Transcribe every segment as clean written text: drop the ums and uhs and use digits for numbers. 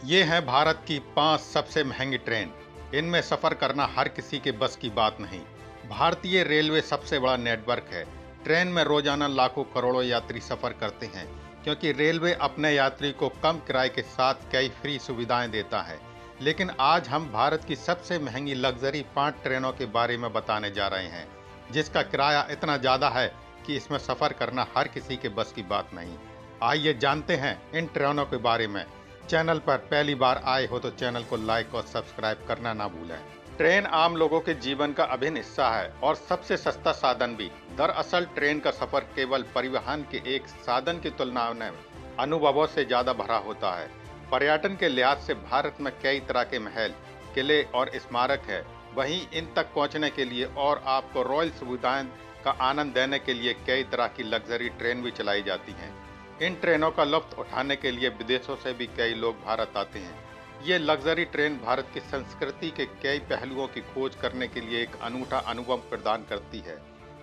ये हैं भारत की 5 सबसे महंगी ट्रेन। इनमें सफ़र करना हर किसी के बस की बात नहीं। भारतीय रेलवे सबसे बड़ा नेटवर्क है। ट्रेन में रोजाना लाखों करोड़ों यात्री सफ़र करते हैं, क्योंकि रेलवे अपने यात्री को कम किराए के साथ कई फ्री सुविधाएं देता है। लेकिन आज हम भारत की सबसे महंगी लग्जरी 5 ट्रेनों के बारे में बताने जा रहे हैं, जिसका किराया इतना ज़्यादा है कि इसमें सफ़र करना हर किसी के बस की बात नहीं। आइए जानते हैं इन ट्रेनों के बारे में। चैनल पर पहली बार आए हो तो चैनल को लाइक और सब्सक्राइब करना ना भूलें। ट्रेन आम लोगों के जीवन का अभिन्न हिस्सा है और सबसे सस्ता साधन भी। दरअसल ट्रेन का सफर केवल परिवहन के एक साधन की तुलना में अनुभवों से ज्यादा भरा होता है। पर्यटन के लिहाज से भारत में कई तरह के महल, किले और स्मारक है। वहीं इन तक पहुंचने के लिए और आपको रॉयल सुविधाएं का आनंद देने के लिए कई तरह की लग्जरी ट्रेन भी चलाई जाती हैं। इन ट्रेनों का लुत्फ उठाने के लिए विदेशों से भी कई लोग भारत आते हैं। ये लग्जरी ट्रेन भारत की संस्कृति के कई पहलुओं की खोज करने के लिए एक अनूठा अनुभव प्रदान करती है।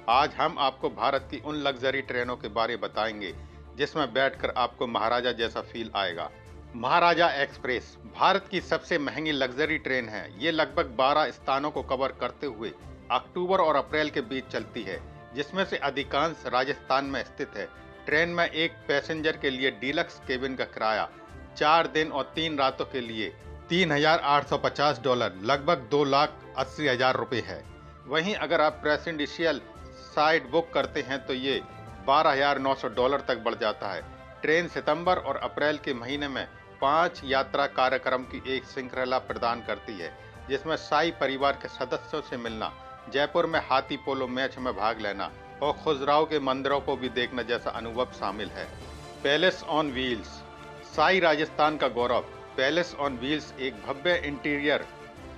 आज हम आपको भारत की उन लग्जरी ट्रेनों के बारे बताएंगे जिसमें बैठकर आपको महाराजा जैसा फील आएगा। महाराजा एक्सप्रेस भारत की सबसे महंगी लग्जरी ट्रेन है। ये लगभग 12 स्थानों को कवर करते हुए अक्टूबर और अप्रैल के बीच चलती है, जिसमें से अधिकांश राजस्थान में स्थित है। ट्रेन में एक पैसेंजर के लिए डीलक्स केबिन का किराया 4 दिन और 3 रातों के लिए $3,850 लगभग 2,80,000 रुपये है। वहीं अगर आप प्रेसिडेंशियल साइड बुक करते हैं तो ये $12,900 तक बढ़ जाता है। ट्रेन सितंबर और अप्रैल के महीने में 5 यात्रा कार्यक्रम की एक श्रृंखला प्रदान करती है, जिसमें शाही परिवार के सदस्यों से मिलना, जयपुर में हाथी पोलो मैच में भाग लेना और खजुराहो के मंदिरों को भी देखना जैसा अनुभव शामिल है। पैलेस ऑन व्हील्स शाही राजस्थान का गौरव। पैलेस ऑन व्हील्स एक भव्य इंटीरियर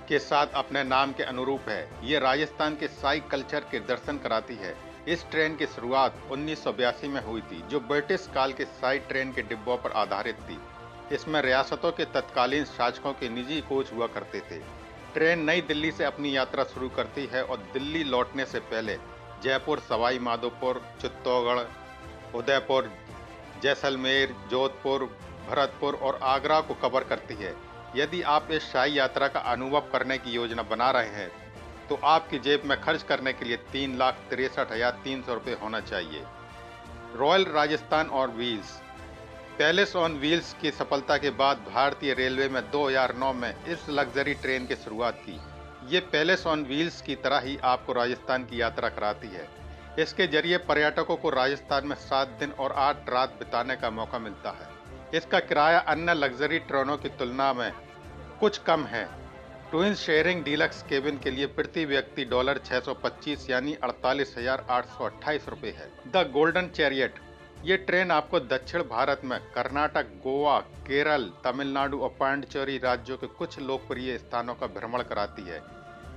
के साथ अपने नाम के अनुरूप है। ये राजस्थान के शाही कल्चर के दर्शन कराती है। इस ट्रेन की शुरुआत 1982 में हुई थी, जो ब्रिटिश काल के शाही ट्रेन के डिब्बों पर आधारित थी। इसमें रियासतों के तत्कालीन शासकों के निजी कोच हुआ करते थे। ट्रेन नई दिल्ली से अपनी यात्रा शुरू करती है और दिल्ली लौटने से पहले जयपुर, सवाई माधोपुर, चित्तौड़गढ़, उदयपुर, जैसलमेर, जोधपुर, भरतपुर और आगरा को कवर करती है। यदि आप इस शाही यात्रा का अनुभव करने की योजना बना रहे हैं तो आपकी जेब में खर्च करने के लिए 3,63,300 रुपये होना चाहिए। रॉयल राजस्थान और व्हील्स पैलेस ऑन व्हील्स की सफलता के बाद भारतीय रेलवे में 2009 में इस लग्जरी ट्रेन की शुरुआत की। ये पैलेस ऑन व्हील्स की तरह ही आपको राजस्थान की यात्रा कराती है। इसके जरिए पर्यटकों को राजस्थान में 7 दिन और 8 रात बिताने का मौका मिलता है। इसका किराया अन्य लग्जरी ट्रेनों की तुलना में कुछ कम है। ट्विन शेयरिंग डीलक्स केबिन के लिए प्रति व्यक्ति $625 यानी 48,828 रुपये है। द गोल्डन चैरियट ये ट्रेन आपको दक्षिण भारत में कर्नाटक, गोवा, केरल, तमिलनाडु और पांडिचेरी राज्यों के कुछ लोकप्रिय स्थानों का भ्रमण कराती है।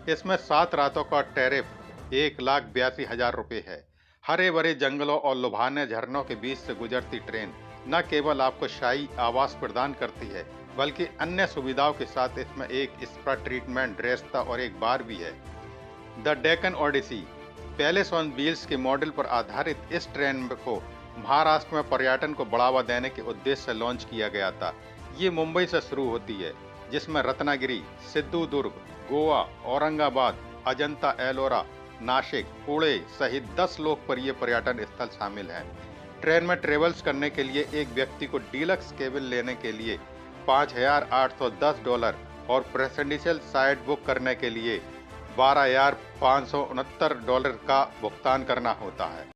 इसमें 7 रातों का टैरिफ 1,82,000 रुपये है। हरे भरे जंगलों और लुभाने झरनों के बीच से गुजरती ट्रेन न केवल आपको शाही आवास प्रदान करती है, बल्कि अन्य सुविधाओं के साथ इसमें एक स्पा ट्रीटमेंट, रेस्ता और एक बार भी है। The Deccan Odyssey Palace on Wheels के मॉडल पर आधारित इस ट्रेन को महाराष्ट्र में पर्यटन को बढ़ावा देने के उद्देश्य से लॉन्च किया गया था। ये मुंबई से शुरू होती है, जिसमें रत्नागिरी, सिद्धूदुर्ग, गोवा, औरंगाबाद, अजंता एलोरा, नासिक, पुणे सहित 10 लोकप्रिय पर्यटन स्थल शामिल हैं। ट्रेन में ट्रेवल्स करने के लिए एक व्यक्ति को डीलक्स केबिन लेने के लिए $5,810 और प्रेसिडेंशियल साइड बुक करने के लिए $12,569 का भुगतान करना होता है।